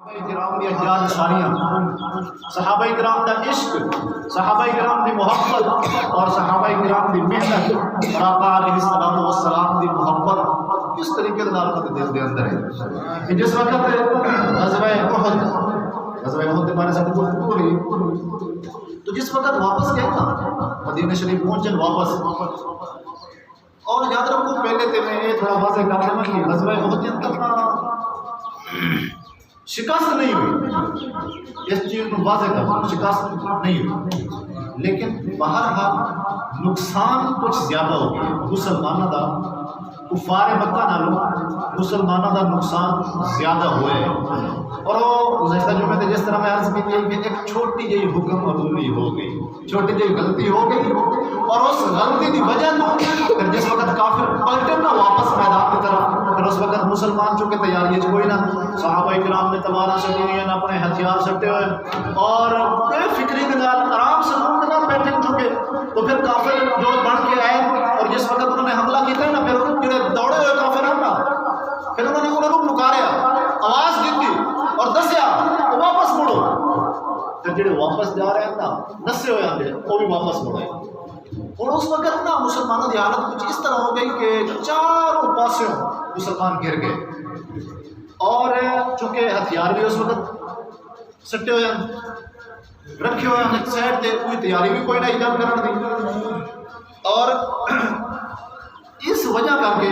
کرام دی اجیال ساریاں، صحابہ کرام دا عشق، صحابہ کرام دی محبت اور صحابہ کرام دی محنت اور آقا علیہ السلام والسلام دی محبت کس طریقے سے دل دے اندر ہے کہ جس وقت غزوہ احد کے بارے سے گفتگو ہوئی تو جس وقت واپس گئے نا مدینہ شریف پہنچن واپس، اور یاد رکھو پہلے تے میں یہ تھوڑا واضح کر دوں کہ غزوہ احد کے اندر شکست نہیں ہوئی، اس چیز کو واضح کر شکست نہیں ہوئی، لیکن بہرحال نقصان کچھ زیادہ ہو گیا مسلمانوں کا، کفار مکہ نالوں مسلمانوں کا نقصان زیادہ ہوئے، اور وہ گزشتہ جمعے تھے جس طرح میں عرض کی کہ ایک چھوٹی جی حکم عدولی ہو گئی، چھوٹی جی غلطی ہو گئی، اور اس غلطی کی وجہ تو پھر جس وقت کافر پلٹے نہ واپس میدان کی طرف، پھر اس وقت مسلمان چونکہ تیاری کوئی نہ، صحابہ کرام نے تلوار سٹی ہوئی نہ اپنے ہتھیار سٹے ہوئے اور بے فکری کے نال آرام سے منہ نال بیٹھے چکے، تو پھر کافر جو بڑھ کے آئے اور جس وقت انہوں نے حملہ کیا نا پھر جڑے دوڑے ہوئے کافر ہیں نا پھر انہوں نے پکاریا، آواز دیتی اور دسیا وہ واپس مڑو، پھر جڑے واپس جا رہے ہیں نا نسے ہوئے آندے وہ بھی واپس مڑے، اور اس وقت نا مسلمانوں کی حالت کچھ اس طرح ہو گئی کہ چاروں پاسوں مسلمان گر گئے، اور چونکہ ہتھیار بھی اس وقت سٹے ہوئے ہیں رکھے ہوئے ہیں سائڈ تے، کوئی تیاری بھی کوئی نہ جنگ کرنے دی، اور اس وجہ کر کے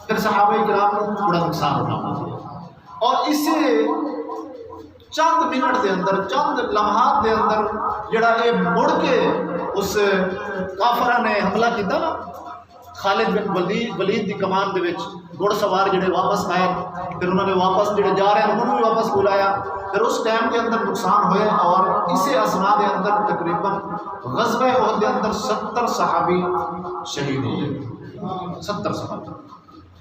پھر صحابہ کرام کو بڑا نقصان اٹھانا پڑا، اور اسے چند منٹ دے اندر چند لمحات دے اندر جڑا یہ مڑ کے اس کافرہ نے حملہ کیتا نا، خالد بن ولید دی کمان دے وچ گھڑ سوار جڑے واپس آئے، پھر انہوں نے واپس جڑے جا رہے ہیں انہوں نے واپس بلایا، پھر اس ٹائم کے اندر نقصان ہوئے، اور اسی اسنا دے اندر تقریباً غزوہ احد دے اندر 70 صحابی شہید ہو گئے، 70 صحابی،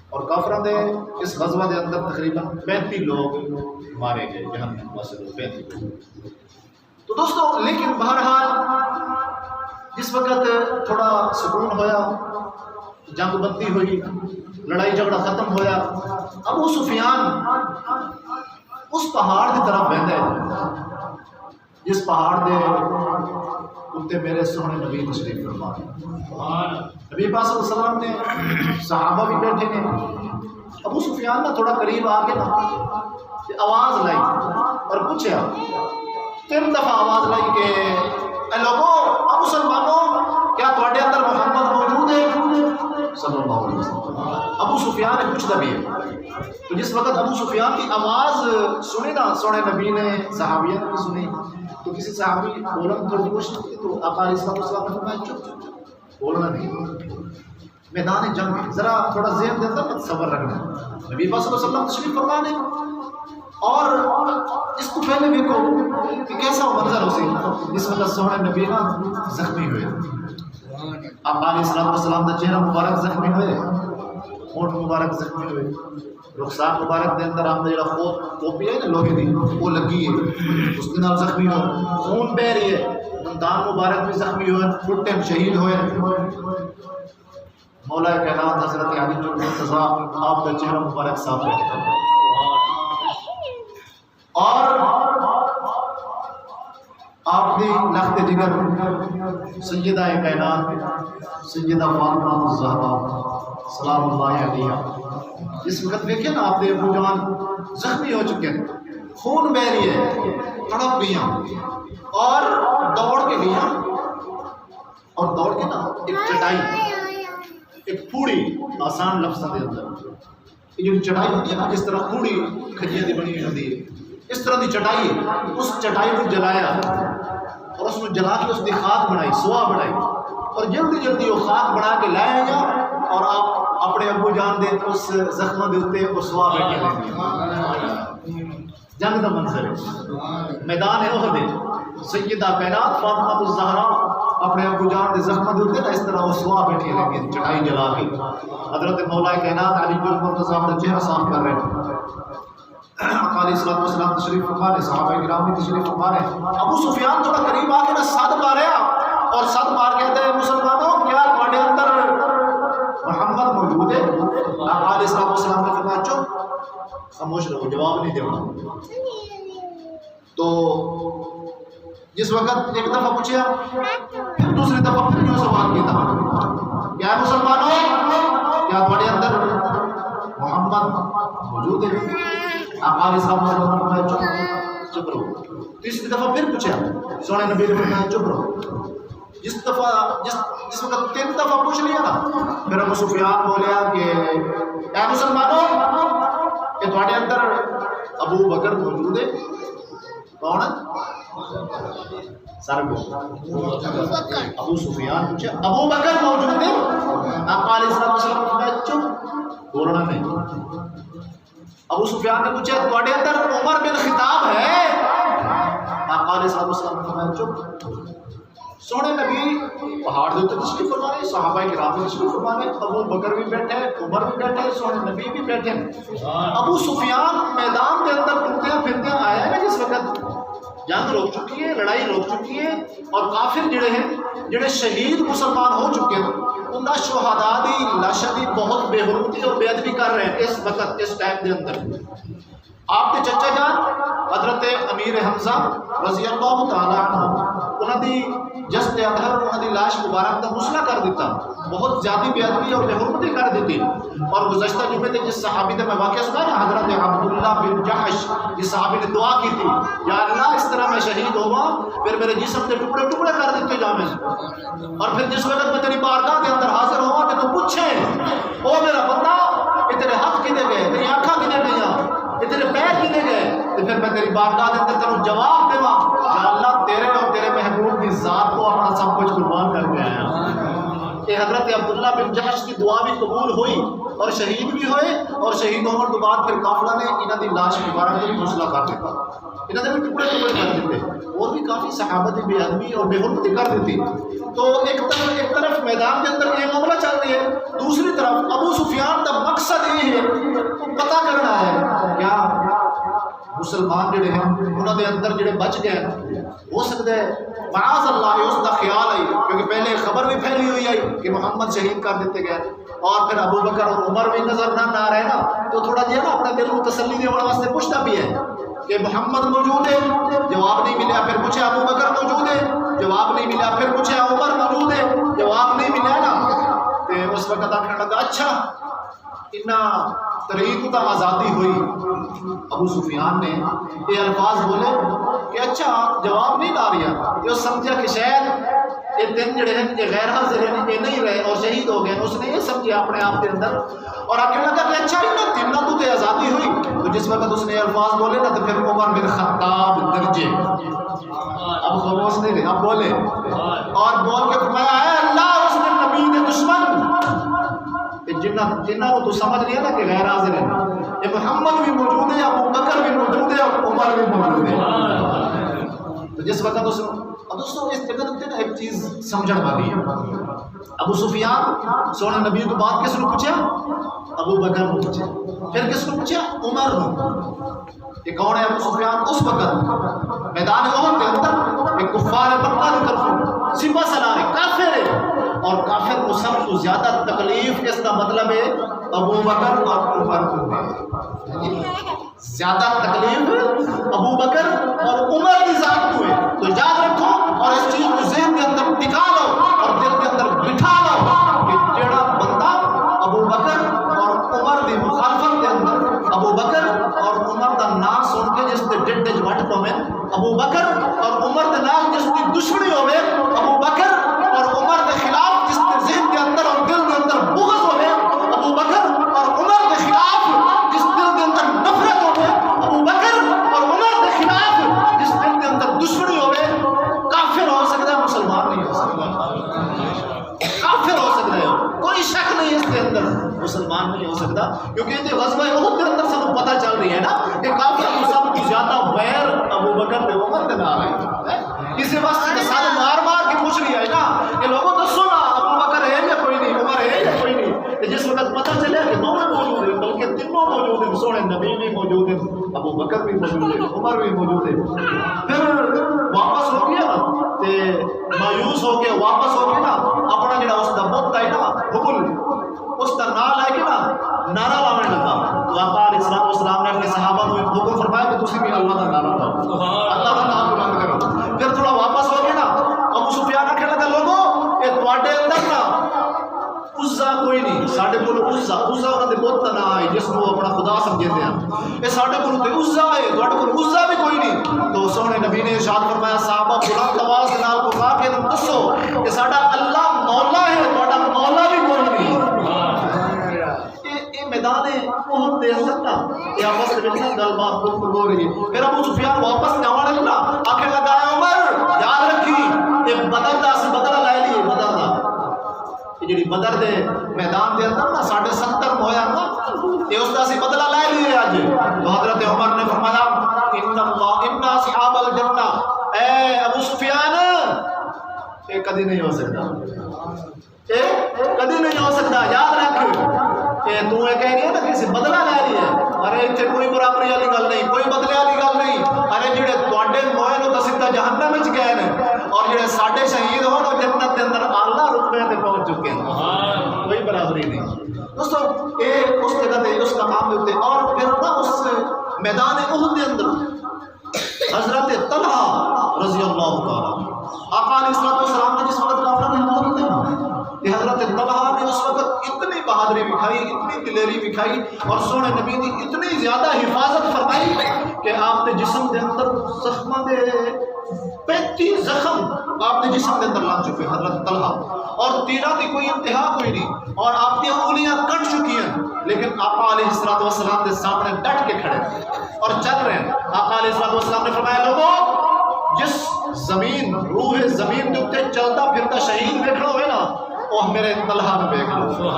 اور کافروں دے اس غزوہ دے اندر تقریباً 35 لوگ مارے گئے، جہنم میں سے 35 لوگ۔ تو دوستو لیکن بہرحال جس وقت تھوڑا سکون ہویا، جنگ بندی ہوئی، لڑائی جھگڑا ختم ہویا، ابو سفیان اس پہاڑ کی طرف بہتا ہے جس پہاڑ دے اتنے میرے سونے نبی تشریف فرما، نبی پاک صلی اللہ علیہ وسلم نے صحابہ بھی بیٹھے نے، ابو سفیان نہ تھوڑا قریب آ کے نا آواز لائی اور پوچھا، 3 دفعہ آواز لائی کہ اے لوگوں مسلمانوں کیا تھوڑے اندر محمد موجود ہے صلی اللہ علیہ وسلم؟ ابو سفیان نے پوچھتا بھی ہے، تو جس وقت ابو سفیان کی آواز سنی نا سونے نبی نے صحابیہ نے بھی سنی، تو کسی صحابی بولن تھوڑی کوشش کی تو آقا علیہ السلام نے فرمایا چپ بولنا نہیں، میدان جنگ میں ذرا تھوڑا ذہن دے اندر صبر رکھنا، نبی پاک صلی اللہ علیہ وسلم تشریف فرما نے، اور اس کو پہلے دیکھو کہ کیسا منظر ہو سی جس وقت سونے نبی نا زخمی ہوئے، آقا علیہ السلام کا چہرہ مبارک زخمی ہوئے، ہونٹ مبارک زخمی ہوئے، رخسار مبارک دے اندر آپ نے جڑا ٹوپی ہے نا لوہے دی وہ لگی ہے، اس کے نال زخمی ہوئے، خون بہ رہی ہے، دان مبارک بھی زخمی ہوئے، ٹوٹے شہید ہوئے، مولا کائنات حضرت علی المرتضیٰ آپ کا چہرہ مبارک صاف ہے، اور آپ کی لخت جگر سیدہ کائنات سیدہ فاطمہ الزہرا سلام اللہ علیہا، اس وقت دیکھیں نا آپ کے ابو جان زخمی ہو چکے ہیں، خون بہ رہی ہے، تڑپ گئی ہیں، اور دوڑ کے گئی ہیں، اور دوڑ کے نا ایک چٹائی ایک پھوڑی آسان لفظ دے اندر یہ جو چٹائی ہوتی ہے نا جس طرح پھوڑی کھجیاں دی بنی ہوتی ہے اس طرح دی چٹائی، اس چٹائی کو جلایا اور اس کو جلا کے اس کی خاک بنائی، سوا بنائی، اور جلدی جلدی وہ خاک بنا کے لایا گیا، اور آپ اپنے ابو جان دے اس زخموں دے اوتے وہ سوا بیٹھے لیں، جنگ دا منظر ہے، میدان احد ہے، سیدہ کائنات فاطمہ الزہرا اپنے ابو جان دے زخموں دے اوتے اس طرح وہ سوا بیٹھے لیں چٹائی جلا کے، حضرت مولا کائنات علی المرتضیٰ کا چہرہ صاف کر رہے ہیں، علیہ السلام تشریف فرما رہے، صحابہ کرام بھی تشریف فرما رہے، ابو سفیان تھوڑا قریب آ کے نا صد ماریا، اور صد مار کہتے ہیں مسلمانوں کیا تھوڑے اندر محمد موجود ہے؟ علیہ السلام نے فرمایا چپ خاموش رہو، جواب نہیں دینا. تو جس وقت ایک دفعہ پوچھا پھر دوسری دفعہ پھر کیوں سوال کیا تھا کیا مسلمانوں کیا تھوڑے اندر محمد موجود ہے؟ آپ علیہ السلام چپ رہو. تیسری دفعہ پھر پوچھا سونے نبی نے فرمایا چپ رہو. جس وقت 3 دفعہ پوچھ لیا نا پھر ابو سفیان بولیا کہ اے مسلمانوں کہ تھوڑے اندر ابو بکر موجود ہے. کون سر ابو سفیان پوچھا ابو بکر موجود ہے؟ آقا علیہ السلام نے چپ بولنا نہیں. ابو سفیان نے پوچھا تھوڑے اندر عمر بن خطاب ہے؟ آقا علیہ السلام نے فرمایا چپ. سونے نبی پہاڑ دے اوپر تشریف فرما رہے، صحابہ کرام بھی تشریف فرما رہے، ابو بکر بھی بیٹھے، عمر بھی بیٹھے، سونے نبی بھی بیٹھے. ابو سفیان میدان کے اندر ٹرتے پھرتے آیا ہے نا جس وقت جنگ روک چکی ہے، لڑائی روک چکی ہے، اور کافر جڑے ہیں جڑے شہید مسلمان ہو چکے ہیں ان کا شہداء دی لاشاں دی بہت بے حرمتی اور بے ادبی کر رہے ہیں اس وقت اس ٹائم دے اندر. آپ کے چچا جان حضرت امیر حمزہ رضی اللہ تعالی عنہ انہوں دی جسد اطہر انہوں دی لاش مبارک کا مسئلہ کر دیتا، بہت زیادہ بے ادبی اور بے حرمتی کر دیتی. اور گزشتہ جمعے تھے جس صحابی نے میں واقعہ سنا نا حضرت عبداللہ بن جحش، جس صحابی نے دعا کی تھی یا اللہ اس طرح میں شہید ہوا پھر میرے جسم کے ٹکڑے ٹکڑے کر دیتے جامع، اور پھر جس وقت میں تیری بارگاہ کے اندر حاضر ہوا کہ تو پوچھیں او میرا بندہ کہ تیرے ہاتھ کدے گئے، تیری آنکھاں کدے گئیاں، کہ تیرے پیر کدے گئے، تو پھر میں تیری بارگاہ کے اندر تیرے جواب دیواں یا اللہ تیرے اور تیرے محبوب کی ذات کو اپنا سب کچھ قربان کر کے آیا. کہ حضرت عبداللہ بن جحش کی دعا بھی قبول ہوئی اور شہید بھی ہوئے، اور شہید ہونے کے بعد پھر کافلہ نے انہاں دی لاش مبارک کو حوصلہ کر دیتا، انہاں نے بھی ٹکڑے ٹکڑے کر دیتے، اور بھی کافی صحابہ دی بے ادبی اور بے حرمتی کر دیتی. تو ایک طرف میدان کے اندر یہ معاملہ چل رہی ہے، دوسری طرف ابو سفیان کا مقصد یہ ہے پتہ کرنا ہے کیا مسلمان جڑے ہیں انہوں دے اندر جڑے بچ گئے ہو سکتا ہے معاذ اللہ اس کا خیال آئی، کیونکہ پہلے خبر بھی پھیلی ہوئی آئی کہ محمد شہید کر دیتے گئے، اور پھر ابو بکر اور عمر بھی نظر نہ آ رہے نا، تو تھوڑا جہا نا اپنے دل کو تسلی دینے واسطے پوچھتا بھی ہے کہ محمد موجود ہے، جواب نہیں ملا. پھر پوچھے ابو بکر موجود ہے، جواب نہیں ملا. پھر پوچھے عمر موجود ہے، جواب نہیں ملا نا. تو اس وقت آخر لگا اچھا اتنا طریق تا آزادی ہوئی. ابو سفیان نے یہ الفاظ بولے کہ اچھا جواب نہیں لا رہا، یہ سمجھا کہ شاید یہ 3 جڑے ہیں یہ غیر حاضر ہیں یہ نہیں رہے اور شہید ہو گئے. اس نے یہ سمجھا اپنے آپ کے اندر اور آگے لگا کہ اچھا ان تینوں تو آزادی ہوئی. تو جس وقت اس نے الفاظ بولے نا تو پھر عمر بن خطاب درجے اب خاموش نہیں رہے، اب بولے اور بول کے فرمایا ہے اللہ اس نے نبی کے دشمن جنہوں تو سمجھ لیا نا کہ غیر حاضر ہے، یہ محمد بھی موجود ہے، ابو بکر بھی موجود ہے، اور عمر بھی موجود ہے. تو جس وقت دوستوں اس جگہ ایک چیز سمجھنے والی ہے. ابو سفیان سونے نبی کو بات کس نے پوچھا؟ ابو بکر نے پوچھا. پھر کس نے پوچھا؟ عمر نے. یہ کون ہے ابو سفیان؟ اس وقت میدان احد کے اندر ایک کفار مکہ کی طرف سپہ سالار کافر ہے، اور کافر کو سب سے زیادہ تکلیف اس کا مطلب ہے ابو بکر اور عمر کو زیادہ تکلیف ابو بکر اور عمر کی ذات کو ہے. تو یاد رکھو اور اس چیز کو ذہن کے اندر ٹکا لو اور دل کے اندر بٹھا لو کہ جڑا بندہ ابو بکر اور عمر کی مخالفت کے اندر ابو بکر اور عمر کا نام سن کے جس کے ڈڈ وٹ پویں ابو بکر اور عمر کے نام جس کی دشمنی ہوئے ابو بکر اور عمر کے خلاف جس کے ذہن کے اندر اور دل کے اندر بغض ہوئے ابو بکر اور عمر کے خلاف جس دل کے اندر نفرت ہوئے ابو بکر اور عمر کے خلاف جس دل کے اندر دشمنی ہوئے کافر ہو سکتا ہے، مسلمان نہیں ہو سکتا. کافر ہو سکتا ہے، کوئی شک نہیں اس کے اندر، مسلمان نہیں ہو سکتا. کیونکہ یہ غزوہ احد کے اندر سب پتہ چل رہی ہے نا کہ کافر کو سب سے زیادہ ویر ابو بکر تے عمر کے نام ہے. اسی واسطے سارے مار مار کے پوچھ رہی ہے نا کہ لوگوں تو سنا ابو بکر ہے یا کوئی نہیں، عمر ہے یا کوئی نہیں. جس وقت پتہ چلے کہ دونوں موجود ہیں بلکہ تینوں موجود ہیں، سونے نبی بھی موجود ہیں، ابو بکر بھی موجود ہے، عمر بھی موجود ہے. پھر واپس ہو گیا نا تے مایوس ہو کے واپس ہو کے نا اپنا جڑا اس کا بت ہے نا حبل اس کا نام لے کے نا نعرہ لانے لگا آقا علیہ السلام نے اپنے صحابہ کو حکم فرمایا کہ تسی بھی اللہ کا نام لو، اللہ کا نام بلند کرو۔ پھر تھوڑا واپس ہو گئے نا، ابو سفیان آکھنے لگا لوگو یہ تواڈے اندر نا عزا کوئی نہیں، ساڈے کول عزا انہاں دے بت نہ آئی جس کو اپنا خدا سمجھتے ہیں، یہ ساڈے کول تے عزا ہے، تواڈے کول عزا بھی کوئی نہیں۔ تو سونے نبی نے ارشاد فرمایا صحابہ بلند آواز نال پکار کے دسو کہ ساڈا اللہ مولا ہے، تواڈا مولا بھی کوئی نہیں۔ یہ میدان احد دے اندر نا یہ آپس میں نا گل بات بالکل ہو رہی ہے۔ پھر ابو سفیان واپس جانے لگا، آکھنے لگا عمر یاد رکھی یہ بدر دا بدلہ لے لیے، بدر دا جی بدر دے میدان دے اندر نا 70.5 ہویا نا یہ اس کا سی بدلہ لے لیے اج۔ تو حضرت عمر نے فرمایا ان اصحاب الجنہ، اے ابو سفیان یہ کدی نہیں ہو سکتا، یہ کدی نہیں ہو سکتا، یاد رکھ کہ تو یہ کہہ رہی ہے نا کسی بدلہ لے لیا، ارے اتنے کوئی برابری والی گل نہیں، کوئی بدلے والی گل نہیں۔ ارے جڑے تواڈے موئے نو تو سیدھا جہنم وچ گئے نے اور جڑے ساڈے شہید ہون وہ جنت دے اندر اعلیٰ رتبے تے پہنچ چکے ہیں، کوئی برابری نہیں۔ دوستو یہ اس جگہ تے اس مقام دے اوتے اور پھر نا اس میدان احد دے اندر حضرت طلحہ رضی اللہ تعالیٰ آقا علیہ السلام نے جس وقت کافروں نے حملہ کیا کہ حضرت طلحہ نے اس وقت اتنی بہادری دکھائی، اتنی دلیری دکھائی اور سونے نبی نے اتنی زیادہ حفاظت فرمائی کہ آپ کے جسم کے اندر زخماں دے 35 زخم آپ کے جسم کے اندر لگ چکے حضرت طلحہ، اور تیرہ کی کوئی انتہا کوئی نہیں، اور آپ کی انگلیاں کٹ چکی ہیں، لیکن آقا علیہ السلام کے سامنے ڈٹ کے کھڑے اور چل رہے ہیں۔ آقا علیہ السلام نے فرمایا لوگوں جس زمین روح زمین کے اتنے چلتا پھرتا شہید دیکھنا ہوئے نا وہ میرے طلحہ میں دیکھ لو،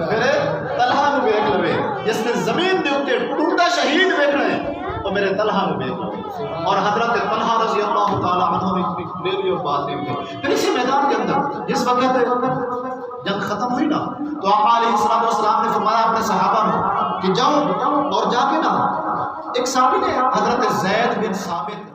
میرے طلحہ میں دیکھ لو، جس نے زمین کے اتنے ٹوٹا شہید دیکھنا ہے وہ میرے طلحہ میں دیکھ لو۔ اور حضرت طلحہ رضی اللہ تعالیٰ عنہ نے ڈیلی اور بات نہیں ہوئی۔ پھر اسی میدان کے اندر جس وقت جنگ ختم ہوئی نا تو آقا علیہ السلام نے فرمایا اپنے صحابہ میں کہ جاؤ اور جا کے نا ایک صحابی نے حضرت زید بن ثابت